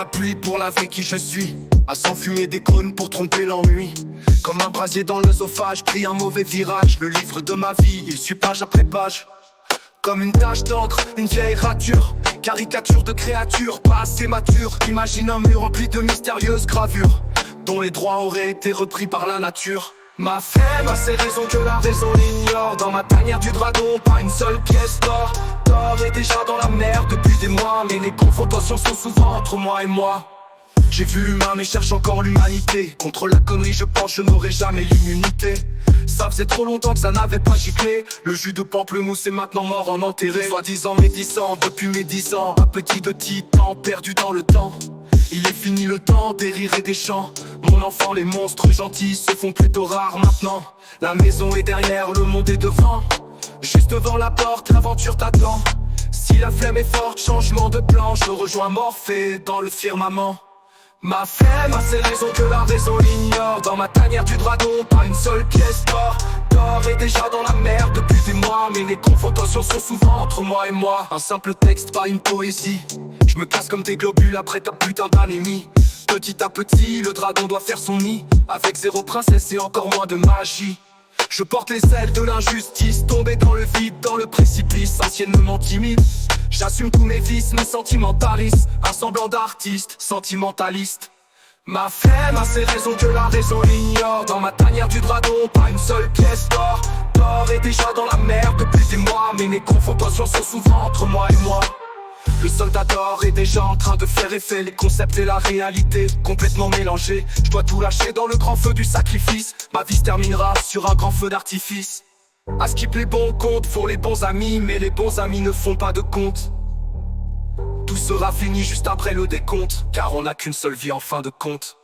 la pluie pour laver qui je suis, à s'enfumer des cônes pour tromper l'ennui. Comme un brasier dans l'œsophage, pris un mauvais virage. Le livre de ma vie, il suit page après page. Comme une tache d'encre, une vieille rature, caricature de créature pas assez mature. Imagine un mur rempli de mystérieuses gravures, dont les droits auraient été repris par la nature. Ma femme a ses raisons que la raison ignore. Dans ma tanière du dragon, pas une seule pièce d'or. Thor est déjà dans la mer depuis des mois, mais les confrontations sont souvent entre moi et moi. J'ai vu l'humain mais cherche encore l'humanité. Contre la connerie je pense je n'aurai jamais l'immunité. Ça faisait trop longtemps que ça n'avait pas giclé. Le jus de pamplemousse est maintenant mort en enterré. Soi-disant médisant depuis mes 10 ans. Un petit de titan perdu dans le temps. Il est fini le temps des rires et des chants. Mon enfant, les monstres gentils se font plutôt rares maintenant. La maison est derrière, le monde est devant. Juste devant la porte, l'aventure t'attend. Si la flemme est forte, changement de plan. Je rejoins Morphée dans le firmament. Ma femme a ses raisons que la raison ignore. Dans ma tanière du dragon, pas une seule pièce d'or. Thor est déjà dans la mer depuis des mois, mais les confrontations sont souvent entre moi et moi. Un simple texte, pas une poésie. Je me casse comme des globules après ta putain d'anémie. Petit à petit, le dragon doit faire son nid, avec zéro princesse et encore moins de magie. Je porte les ailes de l'injustice, tombé dans le vide, dans le précipice, anciennement timide. J'assume tous mes vices, mes sentimentalistes, un semblant d'artiste, sentimentaliste. Ma femme a ses raisons que la raison ignore. Dans ma tanière du dragon, pas une seule pièce d'or. Thor est déjà dans la mer depuis des mois, mais les confrontations sont souvent entre moi et moi. Le soldat d'or est déjà en train de faire effet. Les concepts et la réalité complètement mélangés. Je dois tout lâcher dans le grand feu du sacrifice. Ma vie se terminera sur un grand feu d'artifice. À skip les bons comptes pour les bons amis, mais les bons amis ne font pas de compte. Tout sera fini juste après le décompte, car on n'a qu'une seule vie en fin de compte.